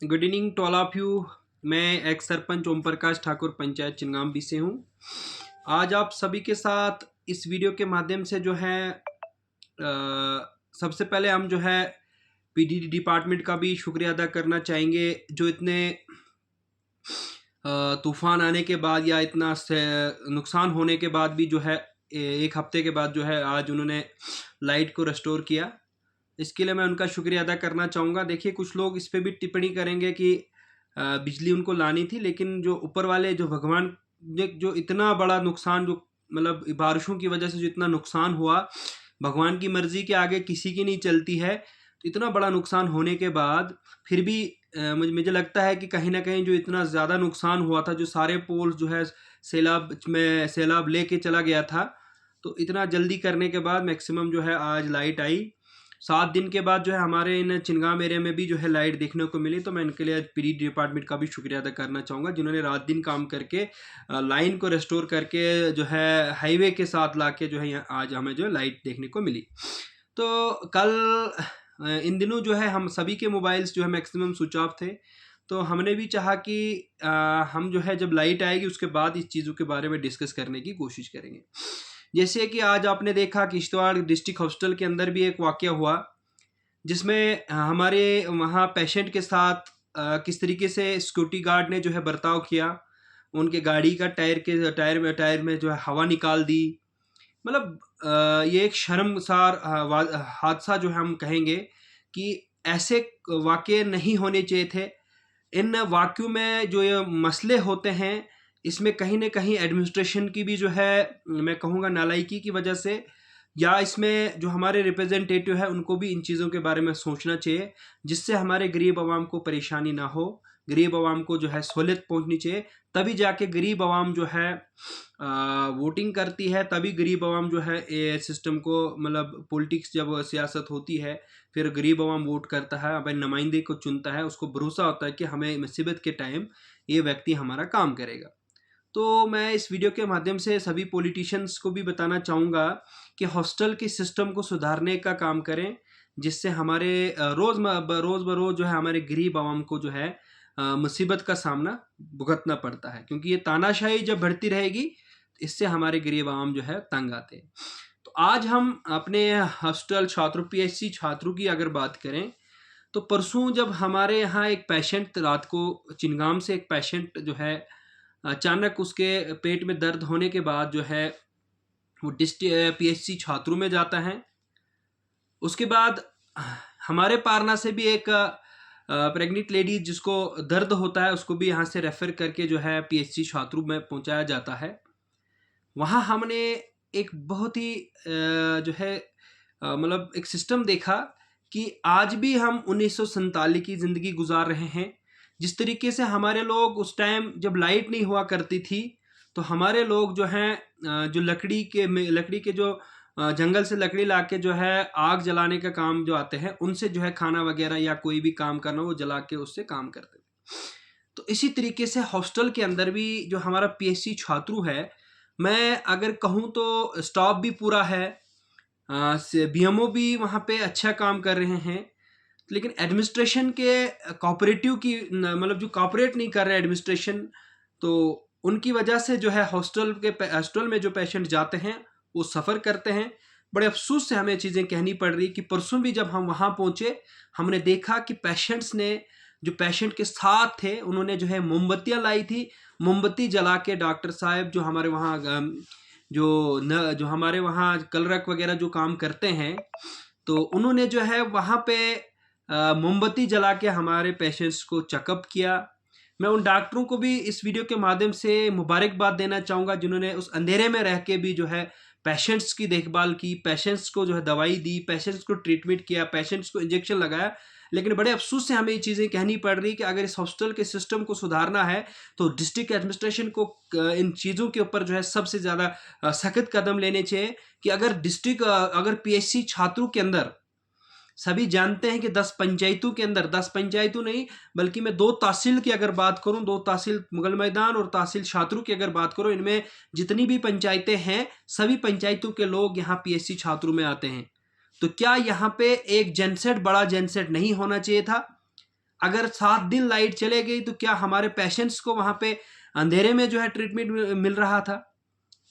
Good evening to all of you. मैं ex sarpanch Om Prakash Thakur panchayat Chingaonvi से हूँ। आज आप सभी के साथ इस वीडियो के माध्यम से जो है सबसे पहले हम जो है पीडीडी डिपार्टमेंट का भी शुक्रिया अदा करना चाहेंगे, जो इतने तूफान आने के बाद या इतना नुकसान होने के बाद भी जो है एक हफ्ते के बाद जो है आज उन्होंने लाइट को रेस्टोर किया। इसके लिए मैं उनका शुक्रिया अदा करना चाहूँगा। देखिए, कुछ लोग इस पे भी टिप्पणी करेंगे कि बिजली उनको लानी थी, लेकिन जो ऊपर वाले जो भगवान ने जो इतना बड़ा नुकसान, जो मतलब बारिशों की वजह से जो इतना नुकसान हुआ, भगवान की मर्जी के आगे किसी की नहीं चलती है। तो इतना बड़ा नुकसान होने के बाद फिर भी मुझे लगता है कि कहीं ना कहीं जो इतना ज़्यादा नुकसान हुआ था, जो सारे पोल्स जो है सैलाब लेके चला गया था, तो इतना जल्दी करने के बाद मैक्सिमम जो है आज लाइट आई। 7 दिन के बाद जो है हमारे इन चिनगांव एरिया में भी जो है लाइट देखने को मिली। तो मैं इनके लिए पीडी डिपार्टमेंट का भी शुक्रिया अदा करना चाहूँगा, जिन्होंने रात दिन काम करके लाइन को रेस्टोर करके जो है हाईवे के साथ ला के जो है आज हमें जो है लाइट देखने को मिली। तो कल इन दिनों जो है हम सभी के मोबाइल्स जो है मैक्सिमम स्विच ऑफ थे, तो हमने भी चाहा कि हम जो है जब लाइट आएगी उसके बाद इस चीज़ों के बारे में डिस्कस करने की कोशिश करेंगे। जैसे कि आज आपने देखा कि किश्तवाड़ डिस्ट्रिक्ट हॉस्पिटल के अंदर भी एक वाक़या हुआ, जिसमें हमारे वहाँ पेशेंट के साथ किस तरीके से सिक्योरिटी गार्ड ने जो है बर्ताव किया। उनके गाड़ी का टायर में जो है हवा निकाल दी। मतलब ये एक शर्मसार हादसा जो है हम कहेंगे कि ऐसे वाक़ये नहीं होने चाहिए थे। इन वाक़यों में जो ये मसले होते हैं, इसमें कहीं न कहीं एडमिनिस्ट्रेशन की भी जो है मैं कहूँगा नालायकी की वजह से, या इसमें जो हमारे रिप्रेजेंटेटिव है उनको भी इन चीज़ों के बारे में सोचना चाहिए, जिससे हमारे गरीब आवाम को परेशानी ना हो, गरीब आवाम को जो है सहूलियत पहुंचनी चाहिए। तभी जाके गरीब आवाम जो है वोटिंग करती है, तभी गरीब आवाम जो है ये सिस्टम को, मतलब पॉलिटिक्स जब सियासत होती है फिर गरीब आवाम वोट करता है, अपने नुमाइंदे को चुनता है, उसको भरोसा होता है कि हमें मुसीबत के टाइम ये व्यक्ति हमारा काम करेगा। तो मैं इस वीडियो के माध्यम से सभी पॉलिटिशियंस को भी बताना चाहूँगा कि हॉस्टल के सिस्टम को सुधारने का काम करें, जिससे हमारे रोज़ बरोज़ जो है हमारे गरीब आवाम को जो है मुसीबत का सामना भुगतना पड़ता है, क्योंकि ये तानाशाही जब बढ़ती रहेगी इससे हमारे गरीब आवाम जो है तंग आते हैं। तो आज हम अपने हॉस्टल छात्रों, पीएचसी छात्रों की अगर बात करें, तो परसों जब हमारे यहाँ एक पेशेंट, रात को चिनगाम से एक पेशेंट जो है अचानक उसके पेट में दर्द होने के बाद जो है वो पीएचसी छात्रों में जाता है। उसके बाद हमारे पारना से भी एक प्रेग्नेंट लेडी जिसको दर्द होता है, उसको भी यहाँ से रेफ़र करके जो है पीएचसी छात्रों में पहुँचाया जाता है। वहाँ हमने एक बहुत ही जो है मतलब एक सिस्टम देखा कि आज भी हम 1947 की ज़िंदगी गुजार रहे हैं। जिस तरीके से हमारे लोग उस टाइम जब लाइट नहीं हुआ करती थी, तो हमारे लोग जो हैं जो लकड़ी के जो जंगल से लकड़ी लाके जो है आग जलाने का काम जो आते हैं, उनसे जो है खाना वगैरह या कोई भी काम करना वो जला के उससे काम करते थे। तो इसी तरीके से हॉस्टल के अंदर भी जो हमारा पीएचसी छात्रु है, मैं अगर कहूँ तो स्टाफ भी पूरा है, बीएमओ भी वहाँ पे अच्छा काम कर रहे हैं, लेकिन एडमिनिस्ट्रेशन के कोऑपरेटिव की मतलब जो कोऑपरेट नहीं कर रहे एडमिनिस्ट्रेशन, तो उनकी वजह से जो है हॉस्टल में जो पेशेंट जाते हैं वो सफ़र करते हैं। बड़े अफसोस से हमें चीज़ें कहनी पड़ रही कि परसों भी जब हम वहाँ पहुँचे, हमने देखा कि पेशेंट्स ने, जो पेशेंट के साथ थे, उन्होंने जो है मोमबत्तियाँ लाई थी। मोमबत्ती जला के डॉक्टर साहब जो हमारे वहाँ जो हमारे वहाँ कलरक वगैरह जो काम करते हैं, तो उन्होंने जो है वहाँ पे मोमबत्ती जला के हमारे पेशेंट्स को चेकअप किया। मैं उन डॉक्टरों को भी इस वीडियो के माध्यम से मुबारकबाद देना चाहूँगा, जिन्होंने उस अंधेरे में रह के भी जो है पेशेंट्स की देखभाल की, पेशेंट्स को जो है दवाई दी, पेशेंट्स को ट्रीटमेंट किया, पेशेंट्स को इंजेक्शन लगाया। लेकिन बड़े अफसोस से हमें ये चीज़ें कहनी पड़ रही कि अगर इस हॉस्टल के सिस्टम को सुधारना है, तो डिस्ट्रिक्ट एडमिनिस्ट्रेशन को इन चीज़ों के ऊपर जो है सबसे ज़्यादा सख्त कदम लेने चाहिए कि अगर पीएचसी छात्रों के अंदर, सभी जानते हैं कि 10 पंचायतों के अंदर, 10 पंचायतों नहीं बल्कि मैं 2 तहसील की अगर बात करूं, 2 तहसील मुगल मैदान और तहसील छात्रों की अगर बात करूं, इनमें जितनी भी पंचायतें हैं सभी पंचायतों के लोग यहाँ पीएचसी छात्रों में आते हैं। तो क्या यहाँ पे एक जनसेट, बड़ा जनसेट नहीं होना चाहिए था? अगर 7 दिन लाइट चले गई तो क्या हमारे पेशेंट्स को वहाँ पे अंधेरे में जो है ट्रीटमेंट मिल रहा था?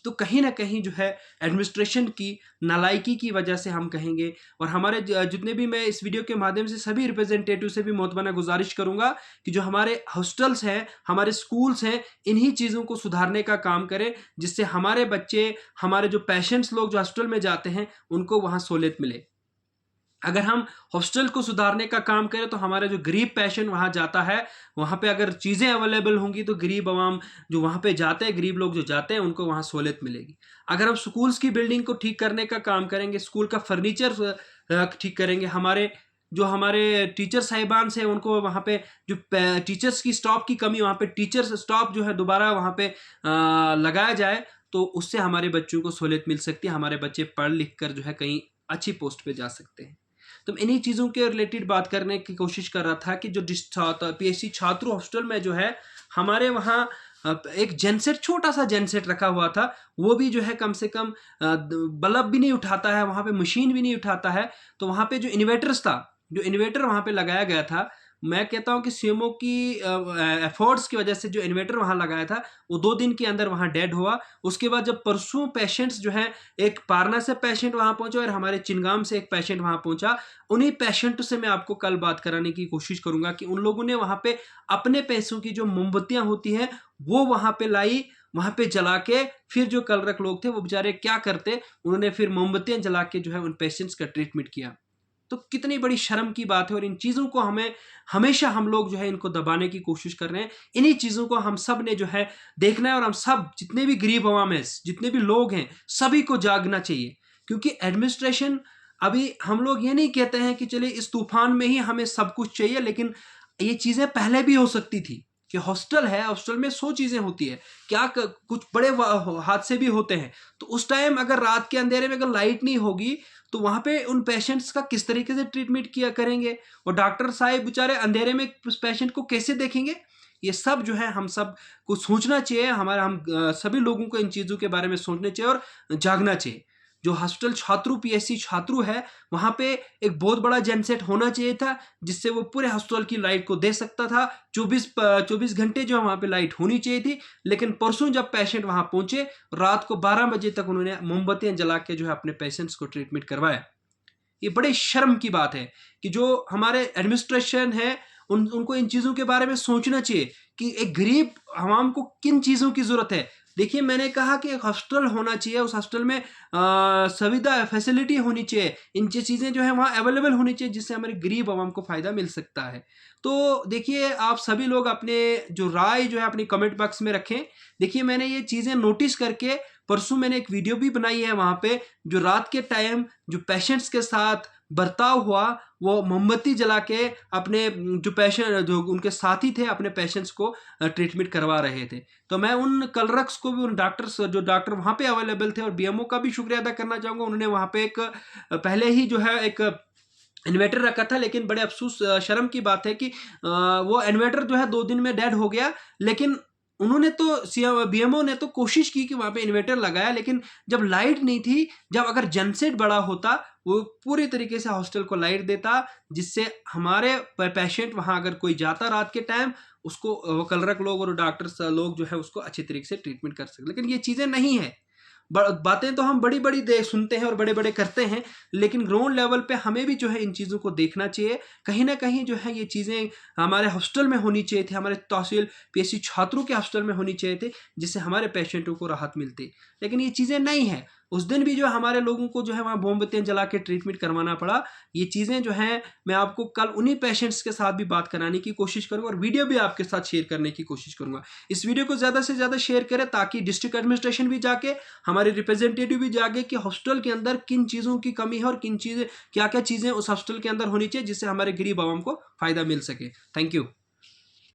तो कहीं ना कहीं जो है एडमिनिस्ट्रेशन की नालायकी की वजह से हम कहेंगे, और हमारे जितने भी, मैं इस वीडियो के माध्यम से सभी रिप्रेजेंटेटिव से भी मोहतबाना गुजारिश करूंगा कि जो हमारे हॉस्टल्स हैं, हमारे स्कूल्स हैं, इन्हीं चीज़ों को सुधारने का काम करें, जिससे हमारे बच्चे, हमारे जो पेशेंट्स लोग जो हॉस्टल में जाते हैं, उनको वहाँ सहूलियत मिले। अगर हम हॉस्टल को सुधारने का काम करें तो हमारा जो गरीब पेशेंट वहाँ जाता है, वहाँ पे अगर चीज़ें अवेलेबल होंगी तो गरीब आवाम जो वहाँ पे जाते हैं, गरीब लोग जो जाते हैं, उनको वहाँ सहूलियत मिलेगी। अगर हम स्कूल्स की बिल्डिंग को ठीक करने का काम करेंगे, स्कूल का फर्नीचर ठीक करेंगे, हमारे टीचर साहिबान से उनको वहाँ पे जो टीचर्स की स्टॉप की कमी, वहाँ पे टीचर्स स्टॉप जो है दोबारा वहाँ पे लगाया जाए, तो उससे हमारे बच्चों को सहूलियत मिल सकती है, हमारे बच्चे पढ़ लिख कर जो है कहीं अच्छी पोस्ट पे जा सकते हैं। तो इन्हीं चीज़ों के रिलेटेड बात करने की कोशिश कर रहा था कि जो पीएससी छात्र हॉस्टल में जो है हमारे वहाँ एक जेनसेट, छोटा सा जेनसेट रखा हुआ था, वो भी जो है कम से कम बल्ब भी नहीं उठाता है, वहाँ पे मशीन भी नहीं उठाता है। तो वहाँ पे जो इन्वर्टर्स था, जो इन्वर्टर वहाँ पे लगाया गया था, मैं कहता हूँ कि सीएमओ की एफर्ट्स की वजह से जो इन्वर्टर वहाँ लगाया था वो 2 दिन के अंदर वहाँ डेड हुआ। उसके बाद जब परसों पेशेंट्स जो हैं, एक पारना से पेशेंट वहाँ पहुँचा और हमारे चिनगाम से एक पेशेंट वहाँ पहुँचा, उन्हीं पेशेंट से मैं आपको कल बात कराने की कोशिश करूँगा कि उन लोगों ने वहाँ पे अपने पैसों की जो मोमबत्तियाँ होती हैं वो वहाँ पे लाई, वहाँ पे जला के फिर जो कलरक लोग थे वो बेचारे क्या करते, उन्होंने फिर मोमबत्तियाँ जला के जो है उन पेशेंट्स का ट्रीटमेंट किया। तो कितनी बड़ी शर्म की बात है, और इन चीज़ों को हमें हमेशा, हम लोग जो है इनको दबाने की कोशिश कर रहे हैं। इन्हीं चीज़ों को हम सब ने जो है देखना है, और हम सब जितने भी गरीब अवाम हैं, जितने भी लोग हैं, सभी को जागना चाहिए। क्योंकि एडमिनिस्ट्रेशन, अभी हम लोग ये नहीं कहते हैं कि चलिए इस तूफान में ही हमें सब कुछ चाहिए, लेकिन ये चीज़ें पहले भी हो सकती थी कि हॉस्टल है, हॉस्टल में 100 चीज़ें होती है, क्या कुछ बड़े हादसे भी होते हैं। तो उस टाइम अगर रात के अंधेरे में अगर लाइट नहीं होगी तो वहाँ पे उन पेशेंट्स का किस तरीके से ट्रीटमेंट किया करेंगे, और डॉक्टर साहब बेचारे अंधेरे में उस पेशेंट को कैसे देखेंगे। ये सब जो है हम सब को सोचना चाहिए, सभी लोगों को इन चीज़ों के बारे में सोचना चाहिए और जागना चाहिए। जो हॉस्टल छात्रु, पीएससी छात्रु है, वहाँ पे एक बहुत बड़ा जेनसेट होना चाहिए था, जिससे वो पूरे हॉस्टल की लाइट को दे सकता था। 24 घंटे जो है वहाँ पे लाइट होनी चाहिए थी। लेकिन परसों जब पेशेंट वहाँ पहुँचे, रात को 12 बजे तक उन्होंने मोमबत्तियाँ जला के जो है अपने पेशेंट्स को ट्रीटमेंट करवाया। ये बड़े शर्म की बात है कि जो हमारे एडमिनिस्ट्रेशन है, उनको इन चीज़ों के बारे में सोचना चाहिए कि एक गरीब आवाम को किन चीज़ों की ज़रूरत है। देखिए, मैंने कहा कि एक हॉस्टल होना चाहिए, उस हॉस्टल में सुविधा फैसिलिटी होनी चाहिए, इन चीज़ें जो है वहाँ अवेलेबल होनी चाहिए, जिससे हमारे गरीब आवाम को फ़ायदा मिल सकता है। तो देखिए, आप सभी लोग अपने जो राय जो है अपनी कमेंट बॉक्स में रखें। देखिए, मैंने ये चीज़ें नोटिस करके परसों मैंने एक वीडियो भी बनाई है, वहाँ पे जो रात के टाइम जो पेशेंट्स के साथ बर्ताव हुआ, वो मोमबत्ती जला के अपने जो पेशेंट, जो उनके साथी थे, अपने पेशेंट्स को ट्रीटमेंट करवा रहे थे। तो मैं उन कलरक्स को भी, उन डॉक्टर्स, जो डॉक्टर वहाँ पे अवेलेबल थे, और बीएमओ का भी शुक्रिया अदा करना चाहूँगा। उन्होंने वहाँ पे एक पहले ही जो है एक इन्वर्टर रखा था, लेकिन बड़े अफसोस, शर्म की बात है कि वो इन्वर्टर जो है 2 दिन में डेड हो गया। लेकिन उन्होंने तो बीएमओ ने तो कोशिश की कि वहाँ पे इन्वर्टर लगाया, लेकिन जब लाइट नहीं थी, जब अगर जनसेट बड़ा होता, वो पूरी तरीके से हॉस्टल को लाइट देता, जिससे हमारे पेशेंट वहाँ अगर कोई जाता रात के टाइम, उसको वो कलरक लोग और डॉक्टर्स लोग जो है उसको अच्छी तरीके से ट्रीटमेंट कर सकते। लेकिन ये चीज़ें नहीं है। बातें तो हम बड़ी-बड़ी दे सुनते हैं और बड़े-बड़े करते हैं, लेकिन ग्राउंड लेवल पे हमें भी जो है इन चीज़ों को देखना चाहिए। कहीं न कहीं जो है ये चीज़ें हमारे हॉस्टल में होनी चाहिए थी, हमारे तहसील पीएससी छात्रों के हॉस्टल में होनी चाहिए थे, जिससे हमारे पेशेंटों को राहत मिलती। लेकिन ये चीज़ें नहीं हैं। उस दिन भी जो हमारे लोगों को जो है वहाँ मोमबत्तियाँ जला के ट्रीटमेंट करवाना पड़ा। ये चीज़ें जो हैं, मैं आपको कल उन्हीं पेशेंट्स के साथ भी बात कराने की कोशिश करूँगा, और वीडियो भी आपके साथ शेयर करने की कोशिश करूँगा। इस वीडियो को ज़्यादा से ज़्यादा शेयर करें, ताकि डिस्ट्रिक्ट एडमिनिस्ट्रेशन भी जाके, हमारे रिप्रेजेंटेटिव भी जागे कि हॉस्टल के अंदर किन चीज़ों की कमी है, और किन चीज़ें, क्या-क्या चीज़ें उस हॉस्टल के अंदर होनी चाहिए, जिससे हमारे गरीब आवाम को फ़ायदा मिल सके। Thank you.